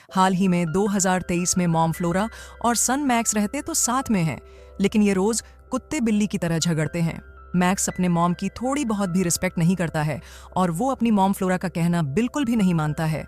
हाल ही में 2023 में mom flora और सन मैक्स रहते तो साथ में हैं, लेकिन ये रोज कुत्ते बिल्ली की तरह झगड़ते हैं। मैक्स अपने मॉम की थोड़ी बहुत भी रिस्पेक्ट नहीं करता है और वो अपनी मॉम फ्लोरा का कहना बिल्कुल भी नहीं मानता है।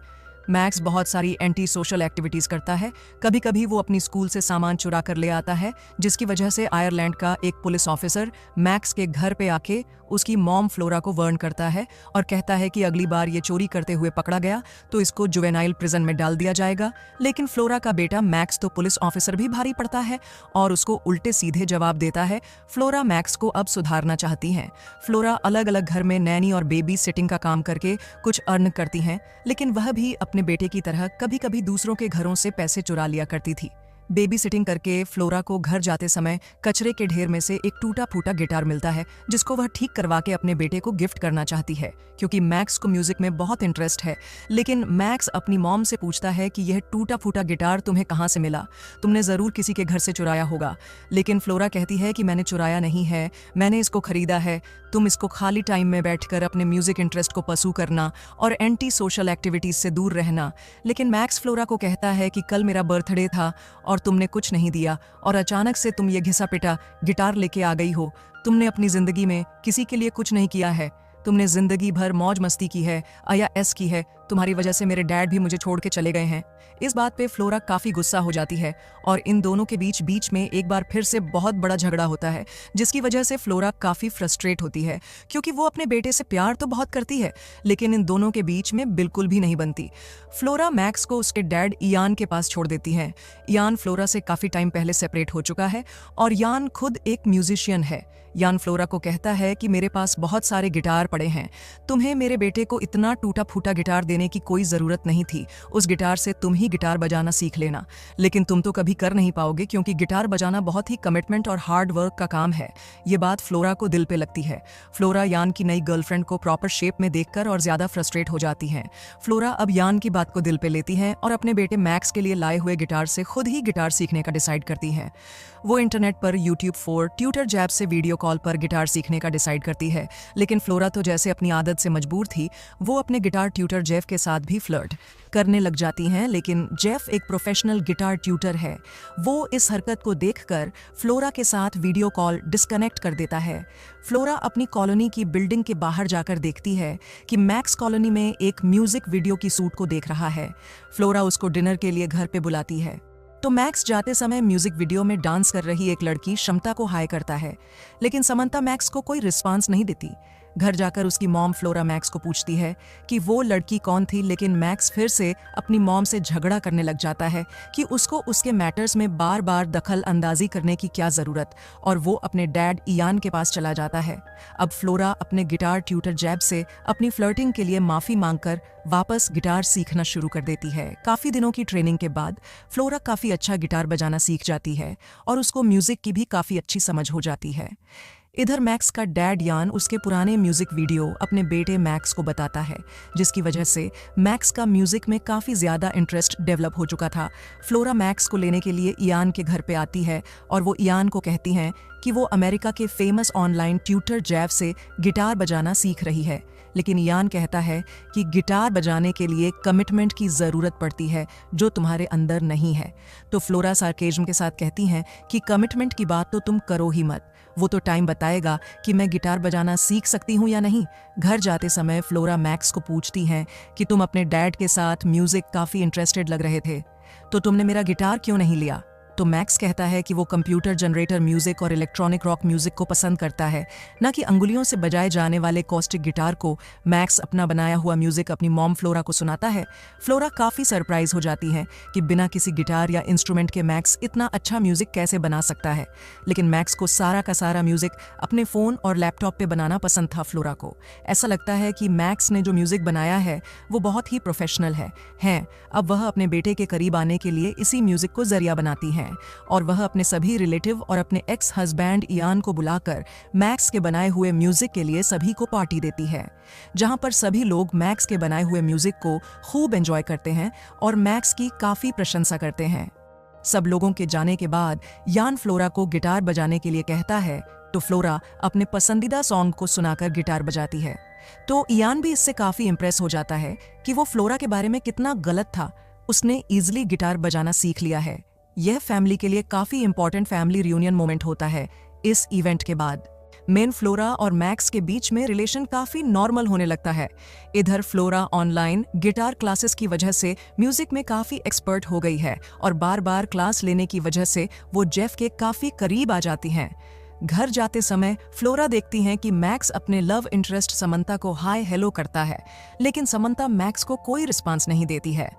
मैक्स बहुत सारी एंटी सोशल एक्टिविटीज करता है। कभी कभी वो अपनी स्कूल से सामान चुरा कर ले आता है, जिसकी वजह से आयरलैंड का एक पुलिस ऑफिसर मैक्स के घर पे आके उसकी मॉम फ्लोरा को वार्न करता है और कहता है कि अगली बार ये चोरी करते हुए पकड़ा गया तो इसको जुवेनाइल प्रिजन में डाल दिया जाएगा। लेकिन फ्लोरा का बेटा मैक्स तो पुलिस ऑफिसर भी भारी पड़ता है और उसको उल्टे सीधे जवाब देता है। फ्लोरा मैक्स को अब सुधारना चाहती हैं। फ्लोरा अलग अलग घर में नैनी और बेबी सिटिंग का काम करके कुछ अर्न करती हैं, लेकिन वह भी अपने बेटे की तरह कभी कभी दूसरों के घरों से पैसे चुरा लिया करती थी। बेबी सिटिंग करके फ्लोरा को घर जाते समय कचरे के ढेर में से एक टूटा फूटा गिटार मिलता है, जिसको वह ठीक करवा के अपने बेटे को गिफ्ट करना चाहती है, क्योंकि मैक्स को म्यूजिक में बहुत इंटरेस्ट है। लेकिन मैक्स अपनी मॉम से पूछता है कि यह टूटा फूटा गिटार तुम्हें कहाँ से मिला, तुमने जरूर किसी के घर से चुराया होगा। लेकिन फ्लोरा कहती है कि मैंने चुराया नहीं है, मैंने इसको खरीदा है। तुम इसको खाली टाइम में बैठकर अपने म्यूजिक इंटरेस्ट को परस्यू करना और एंटी सोशल एक्टिविटीज से दूर रहना। लेकिन मैक्स फ्लोरा को कहता है कि कल मेरा बर्थडे था और तुमने कुछ नहीं दिया और अचानक से तुम ये घिसा पिटा गिटार लेके आ गई हो। तुमने अपनी जिंदगी में किसी के लिए कुछ नहीं किया है, तुमने जिंदगी भर मौज मस्ती की है, IAS की है। तुम्हारी वजह से मेरे डैड भी मुझे छोड़ के चले गए हैं। इस बात पे फ्लोरा काफी गुस्सा हो जाती है और इन दोनों के बीच में एक बार फिर से बहुत बड़ा झगड़ा होता है, जिसकी वजह से फ्लोरा काफी फ्रस्ट्रेट होती है, क्योंकि वो अपने बेटे से प्यार तो बहुत करती है लेकिन इन दोनों के बीच में बिल्कुल भी नहीं बनती। फ्लोरा मैक्स को उसके डैड इयान के पास छोड़ देती है। इयान फ्लोरा से काफी टाइम पहले सेपरेट हो चुका है और इयान खुद एक म्यूजिशियन है। यान फ्लोरा को कहता है कि मेरे पास बहुत सारे गिटार पड़े हैं, तुम्हें मेरे बेटे को इतना टूटा फूटा गिटार देने की कोई ज़रूरत नहीं थी, उस गिटार से तुम ही गिटार बजाना सीख लेना। लेकिन तुम तो कभी कर नहीं पाओगे, क्योंकि गिटार बजाना बहुत ही कमिटमेंट और हार्ड वर्क का काम है। ये बात फ्लोरा को दिल पे लगती है। फ्लोरा यान की नई गर्लफ्रेंड को प्रॉपर शेप में देखकर और ज़्यादा फ्रस्ट्रेट हो जाती है। फ्लोरा अब यान की बात को दिल पे लेती है और अपने बेटे मैक्स के लिए लाए हुए गिटार से खुद ही गिटार सीखने का डिसाइड करती है। वो इंटरनेट पर YouTube for ट्यूटर जैब से वीडियो कॉल पर गिटार सीखने का डिसाइड करती है। लेकिन फ्लोरा तो जैसे अपनी आदत से मजबूर थी, वो अपने गिटार ट्यूटर जेफ के साथ भी फ्लर्ट करने लग जाती हैं। लेकिन जेफ एक प्रोफेशनल गिटार ट्यूटर है। वो इस हरकत को देखकर फ्लोरा के साथ वीडियो कॉल डिस्कनेक्ट कर देता है। फ्लोरा अपनी कॉलोनी की बिल्डिंग के बाहर जाकर देखती है कि मैक्स कॉलोनी में एक म्यूजिक वीडियो की शूट को देख रहा है। फ्लोरा उसको डिनर के लिए घर पे बुलाती है, तो मैक्स जाते समय म्यूजिक वीडियो में डांस कर रही एक लड़की समंता को हाय करता है, लेकिन समंता मैक्स को कोई रिस्पांस नहीं देती। घर जाकर उसकी मॉम फ्लोरा मैक्स को पूछती है कि वो लड़की कौन थी, लेकिन मैक्स फिर से अपनी मॉम से झगड़ा करने लग जाता है कि उसको उसके मैटर्स में बार बार दखल अंदाजी करने की क्या ज़रूरत, और वो अपने डैड इयान के पास चला जाता है। अब फ्लोरा अपने गिटार ट्यूटर जैब से अपनी फ्लर्टिंग के लिए माफ़ी मांगकर वापस गिटार सीखना शुरू कर देती है। काफ़ी दिनों की ट्रेनिंग के बाद फ्लोरा काफ़ी अच्छा गिटार बजाना सीख जाती है और उसको म्यूज़िक की भी काफ़ी अच्छी समझ हो जाती है। इधर मैक्स का डैड यान उसके पुराने म्यूजिक वीडियो अपने बेटे मैक्स को बताता है, जिसकी वजह से मैक्स का म्यूजिक में काफ़ी ज़्यादा इंटरेस्ट डेवलप हो चुका था। फ्लोरा मैक्स को लेने के लिए इयान के घर पे आती है और वो इयान को कहती हैं कि वो अमेरिका के फेमस ऑनलाइन ट्यूटर जैव से गिटार बजाना सीख रही है। लेकिन इयान कहता है कि गिटार बजाने के लिए कमिटमेंट की ज़रूरत पड़ती है, जो तुम्हारे अंदर नहीं है। तो फ्लोरा सार्केज्म के साथ कहती हैं कि कमिटमेंट की बात तो तुम करो ही मत, वो तो टाइम बताएगा कि मैं गिटार बजाना सीख सकती हूँ या नहीं। घर जाते समय फ्लोरा मैक्स को पूछती हैं कि तुम अपने डैड के साथ म्यूज़िक काफ़ी इंटरेस्टेड लग रहे थे, तो तुमने मेरा गिटार क्यों नहीं लिया। तो मैक्स कहता है कि वो कंप्यूटर जनरेटर म्यूजिक और इलेक्ट्रॉनिक रॉक म्यूजिक को पसंद करता है, न कि अंगुलियों से बजाए जाने वाले कॉस्टिक गिटार को। मैक्स अपना बनाया हुआ म्यूजिक अपनी मॉम फ्लोरा को सुनाता है। फ्लोरा काफ़ी सरप्राइज हो जाती है कि बिना किसी गिटार या इंस्ट्रूमेंट के मैक्स इतना अच्छा म्यूजिक कैसे बना सकता है। लेकिन मैक्स को सारा का सारा म्यूजिक अपने फ़ोन और लैपटॉप पे बनाना पसंद था। फ्लोरा को ऐसा लगता है कि मैक्स ने जो म्यूजिक बनाया है वो बहुत ही प्रोफेशनल है। अब वह अपने बेटे के करीब आने के लिए इसी म्यूजिक को जरिया बनाती है और वह अपने सभी रिलेटिव और अपने एक्स हस्बैंड इयान को बुलाकर मैक्स के बनाए हुए म्यूजिक के लिए सभी को पार्टी देती है, जहां पर सभी लोग मैक्स के बनाए हुए म्यूजिक को खूब एंजॉय करते हैं और मैक्स की काफ़ी प्रशंसा करते हैं। सब लोगों के जाने के बाद यान फ्लोरा को गिटार बजाने के लिए कहता है, तो फ्लोरा अपने पसंदीदा सॉन्ग को सुनाकर गिटार बजाती है। तो इयान भी इससे काफ़ी इम्प्रेस हो जाता है कि वो फ्लोरा के बारे में कितना गलत था। उसने इजीली गिटार बजाना सीख लिया है। यह फैमिली के लिए काफी इंपॉर्टेंट फैमिली रियूनियन मोमेंट होता है। इस इवेंट के बाद मेन फ्लोरा और मैक्स के बीच में रिलेशन काफी नॉर्मल होने लगता है। इधर फ्लोरा ऑनलाइन गिटार क्लासेस की वजह से म्यूजिक में काफी एक्सपर्ट हो गई है और बार बार क्लास लेने की वजह से वो जेफ के काफी करीब आ जाती हैं। घर जाते समय फ्लोरा देखती हैं कि मैक्स अपने लव इंटरेस्ट समंता को हाय हेलो करता है, लेकिन समंता मैक्स को कोई रिस्पांस नहीं देती है।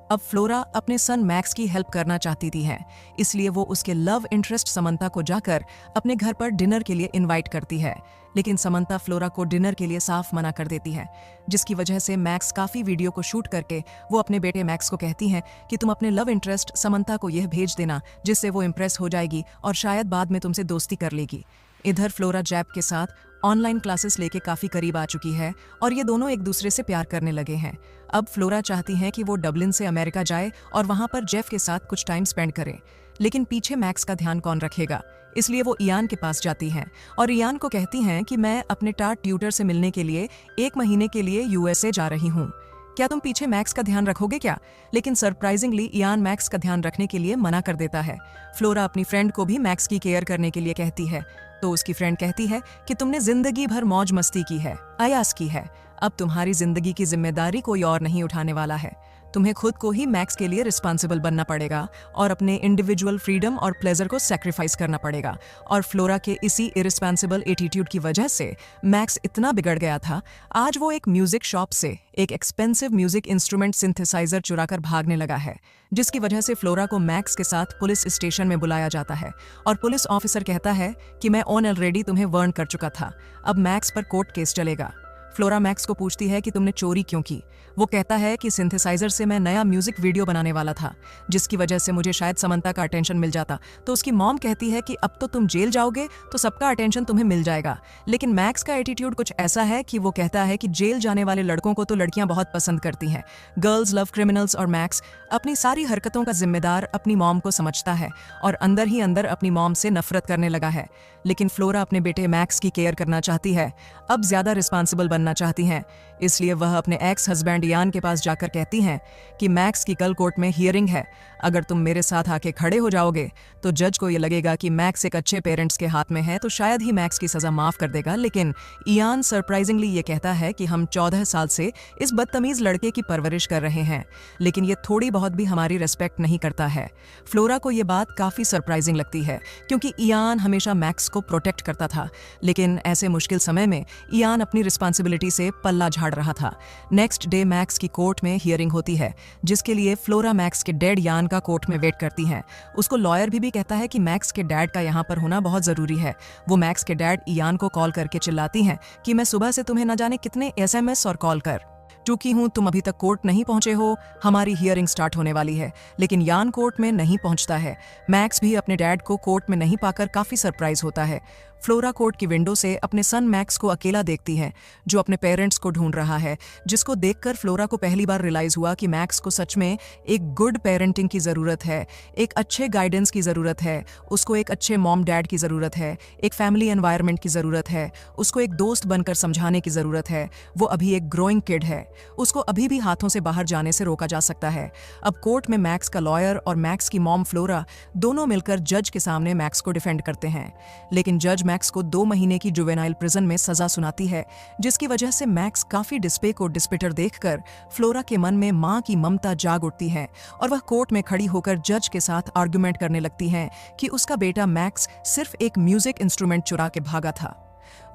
अब फ्लोरा अपने सन मैक्स की हेल्प करना चाहती थी है, इसलिए वो उसके लव इंटरेस्ट समंता को जाकर अपने घर पर डिनर के लिए इनवाइट करती है, लेकिन समंता फ्लोरा को डिनर के लिए साफ मना कर देती है, जिसकी वजह से मैक्स काफी वीडियो को शूट करके वो अपने बेटे मैक्स को कहती हैं कि तुम अपने लव इंटरेस्ट समंता को यह भेज देना, जिससे वो इम्प्रेस हो जाएगी और शायद बाद में तुमसे दोस्ती कर लेगी। इधर फ्लोरा जैप के साथ ऑनलाइन क्लासेस लेके काफी करीब आ चुकी है और ये दोनों एक दूसरे से प्यार करने लगे हैं। अब फ्लोरा चाहती है कि वो डबलिन से अमेरिका जाए और वहां पर जेफ के साथ कुछ टाइम स्पेंड करे, लेकिन पीछे मैक्स का ध्यान कौन रखेगा, इसलिए वो इयान के पास जाती हैं और इयान को कहती हैं कि मैं अपने टार्ट ट्यूटर से मिलने के लिए 1 महीने के लिए यूएसए जा रही हूँ, क्या तुम पीछे मैक्स का ध्यान रखोगे क्या? लेकिन सरप्राइजिंगली इयान मैक्स का ध्यान रखने के लिए मना कर देता है। फ्लोरा अपनी फ्रेंड को भी मैक्स की केयर करने के लिए कहती है, तो उसकी फ्रेंड कहती है कि तुमने जिंदगी भर मौज मस्ती की है, अयास की है, अब तुम्हारी जिंदगी की जिम्मेदारी कोई और नहीं उठाने वाला है, तुम्हें खुद को ही मैक्स के लिए रिस्पॉन्सिबल बनना पड़ेगा और अपने इंडिविजुअल फ्रीडम और प्लेजर को सैक्रिफाइस करना पड़ेगा। और फ्लोरा के इसी इरिस्पॉन्सिबल एटीट्यूड की वजह से मैक्स इतना बिगड़ गया था, आज वो एक म्यूजिक शॉप से एक एक्सपेंसिव म्यूजिक इंस्ट्रूमेंट सिंथेसाइजर चुराकर भागने लगा है, जिसकी वजह से फ्लोरा को मैक्स के साथ पुलिस स्टेशन में बुलाया जाता है और पुलिस ऑफिसर कहता है कि मैं ऑलरेडी तुम्हें वार्न कर चुका था, अब मैक्स पर कोर्ट केस चलेगा। फ्लोरा मैक्स को पूछती है कि तुमने चोरी क्यों की। वो कहता है कि सिंथेसाइजर से मैं नया म्यूजिक वीडियो बनाने वाला था, जिसकी वजह से मुझे शायद समंता का अटेंशन मिल जाता। तो उसकी मॉम कहती है कि अब तो तुम जेल जाओगे तो सबका अटेंशन तुम्हें मिल जाएगा, लेकिन मैक्स का एटीट्यूड कुछ ऐसा है कि वो कहता है कि जेल जाने वाले लड़कों को तो लड़कियां बहुत पसंद करती हैं, गर्ल्स लव क्रिमिनल्स। और मैक्स अपनी सारी हरकतों का जिम्मेदार अपनी मॉम को समझता है और अंदर ही अंदर अपनी मॉम से नफरत करने लगा है। लेकिन फ्लोरा अपने बेटे मैक्स की केयर करना चाहती है, अब ज्यादा रिस्पॉन्सिबल बनना चाहती हैं, इसलिए वह अपने एक्स हस्बैंड इयान के पास जाकर कहती हैं कि मैक्स की कल कोर्ट में हियरिंग है, अगर तुम मेरे साथ आके खड़े हो जाओगे तो जज को ये लगेगा कि मैक्स एक अच्छे पेरेंट्स के हाथ में है, तो शायद ही मैक्स की सजा माफ कर देगा। लेकिन इयान सरप्राइजिंगली ये कहता है कि हम 14 साल से इस बदतमीज लड़के की परवरिश कर रहे हैं, लेकिन ये थोड़ी बहुत भी हमारी रेस्पेक्ट नहीं करता है। फ्लोरा को ये बात काफी सरप्राइजिंग लगती है, क्योंकि इयान हमेशा मैक्स को प्रोटेक्ट करता था, लेकिन ऐसे मुश्किल समय में इयान अपनी रिस्पॉन्सिबिलिटी से पल्ला झाड़ रहा था। नेक्स्ट डे मैक्स की कोर्ट में हियरिंग होती है, जिसके लिए फ्लोरा मैक्स के डैड इयान का कोर्ट में वेट करती हैं। उसको लॉयर भी कहता है कि मैक्स के डैड का यहाँ पर होना बहुत जरूरी है। वो मैक्स के डैड इयान को कॉल करके चिल्लाती हैं कि मैं सुबह से तुम्हें न जाने कितने एसएमएस और कॉल कर चूकी हूं, तुम अभी तक कोर्ट नहीं पहुंचे हो, हमारी हियरिंग स्टार्ट होने वाली है। लेकिन यान कोर्ट में नहीं पहुंचता है। मैक्स भी अपने डैड को कोर्ट में नहीं पाकर काफी सरप्राइज होता है। फ्लोरा कोर्ट की विंडो से अपने सन मैक्स को अकेला देखती है, जो अपने पेरेंट्स को ढूंढ रहा है, जिसको देखकर फ्लोरा को पहली बार रियलाइज हुआ कि मैक्स को सच में एक गुड पेरेंटिंग की जरूरत है, एक अच्छे गाइडेंस की जरूरत है, उसको एक अच्छे मॉम डैड की जरूरत है, एक फैमिली एनवायरनमेंट की जरूरत है, उसको एक दोस्त बनकर समझाने की जरूरत है। वो अभी एक ग्रोइंग किड है, उसको अभी भी हाथों से बाहर जाने से रोका जा सकता है। अब कोर्ट में मैक्स का लॉयर और मैक्स की मॉम फ्लोरा दोनों मिलकर जज के सामने मैक्स को डिफेंड करते हैं, लेकिन जज मैक्स को 2 महीने की जुवेनाइल प्रिजन में सजा सुनाती है, जिसकी वजह से मैक्स काफी डिस्पे को डिस्पिटर देखकर फ्लोरा के मन में मां की ममता जाग उठती है और वह कोर्ट में खड़ी होकर जज के साथ आर्गुमेंट करने लगती है कि उसका बेटा मैक्स सिर्फ एक म्यूजिक इंस्ट्रूमेंट चुरा के भागा था,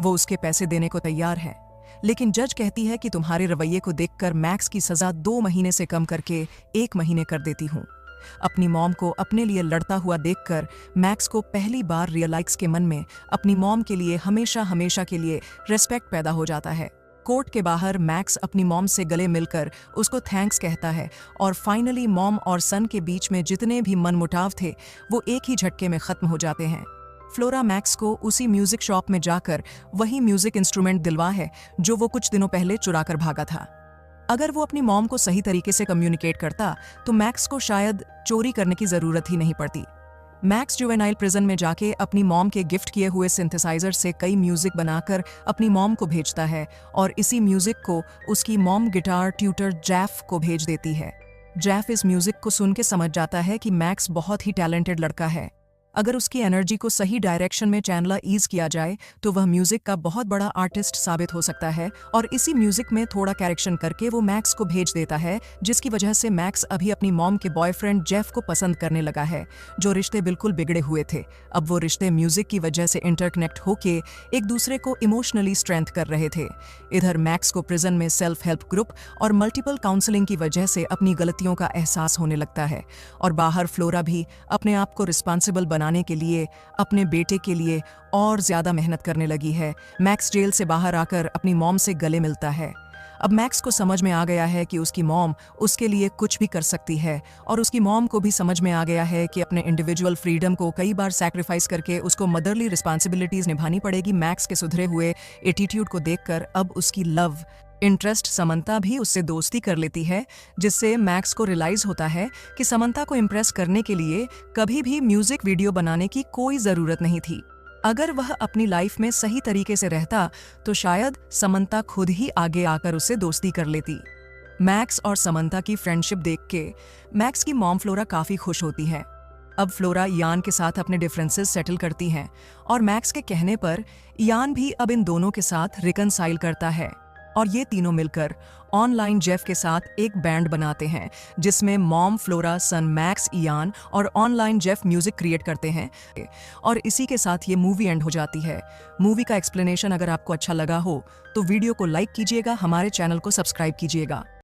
वो उसके पैसे देने को तैयार है। लेकिन जज कहती है कि तुम्हारे रवैये को देखकर मैक्स की सजा 2 महीने से कम करके 1 महीने कर देती हूँ। अपनी मॉम को अपने लिए लड़ता हुआ देखकर मैक्स को पहली बार रियलाइज के मन में अपनी मॉम के लिए हमेशा हमेशा के लिए रिस्पेक्ट पैदा हो जाता है। कोर्ट के बाहर मैक्स अपनी मॉम से गले मिलकर उसको थैंक्स कहता है और फाइनली मॉम और सन के बीच में जितने भी मनमुटाव थे वो एक ही झटके में खत्म हो जाते हैं। फ्लोरा मैक्स को उसी म्यूजिक शॉप में जाकर वही म्यूजिक इंस्ट्रूमेंट दिलवा है जो वो कुछ दिनों पहले चुरा कर भागा था। अगर वो अपनी मॉम को सही तरीके से कम्युनिकेट करता तो मैक्स को शायद चोरी करने की जरूरत ही नहीं पड़ती। मैक्स जुवेनाइल प्रिजन में जाके अपनी मॉम के गिफ्ट किए हुए सिंथेसाइजर से कई म्यूजिक बनाकर अपनी मॉम को भेजता है और इसी म्यूजिक को उसकी मॉम गिटार ट्यूटर जैफ को भेज देती है। जेफ इस म्यूजिक को सुन के समझ जाता है कि मैक्स बहुत ही टैलेंटेड लड़का है। अगर उसकी एनर्जी को सही डायरेक्शन में चैनलाइज किया जाए तो वह म्यूजिक का बहुत बड़ा आर्टिस्ट साबित हो सकता है। और इसी म्यूजिक में थोड़ा करेक्शन करके वो मैक्स को भेज देता है, जिसकी वजह से मैक्स अभी अपनी मॉम के बॉयफ्रेंड जेफ को पसंद करने लगा है, जो रिश्ते बिल्कुल बिगड़े हुए थे। अब वो रिश्ते म्यूजिक की वजह से इंटरकनेक्ट होके एक दूसरे को इमोशनली स्ट्रेंथ कर रहे थे। इधर मैक्स को प्रिजन में सेल्फ हेल्प ग्रुप और मल्टीपल काउंसलिंग की वजह से अपनी गलतियों का एहसास होने लगता है। और बाहर फ्लोरा भी अपने आप को रिस्पॉन्सिबल बनाने के लिए, अपने बेटे के लिए और ज्यादा मेहनत करने लगी है। मैक्स जेल से बाहर आकर अपनी मॉम से गले मिलता है। अब मैक्स को समझ में आ गया है कि उसकी मॉम उसके लिए कुछ भी कर सकती है, और उसकी मॉम को भी समझ में आ गया है कि अपने इंडिविजुअल फ्रीडम को कई बार सैक्रिफाइस करके उसको मदरली रिस्पॉन्सिबिलिटीज निभानी पड़ेगी। मैक्स के सुधरे हुए एटीट्यूड को देखकर अब उसकी लव इंटरेस्ट समंता भी उससे दोस्ती कर लेती है, जिससे मैक्स को रियलाइज होता है कि समंता को इम्प्रेस करने के लिए कभी भी म्यूजिक वीडियो बनाने की कोई जरूरत नहीं थी। अगर वह अपनी लाइफ में सही तरीके से रहता तो शायद समंता खुद ही आगे आकर उससे दोस्ती कर लेती। मैक्स और समंता की फ्रेंडशिप देख के मैक्स की मॉम फ्लोरा काफी खुश होती है। अब फ्लोरा यान के साथ अपने डिफरेंसेस सेटल करती हैं, और मैक्स के कहने पर यान भी अब इन दोनों के साथ रिकनसाइल करता है, और ये तीनों मिलकर ऑनलाइन जेफ के साथ एक बैंड बनाते हैं, जिसमें मॉम फ्लोरा, सन मैक्स, इयान और ऑनलाइन जेफ म्यूजिक क्रिएट करते हैं। और इसी के साथ ये मूवी एंड हो जाती है। मूवी का एक्सप्लेनेशन अगर आपको अच्छा लगा हो तो वीडियो को लाइक कीजिएगा, हमारे चैनल को सब्सक्राइब कीजिएगा।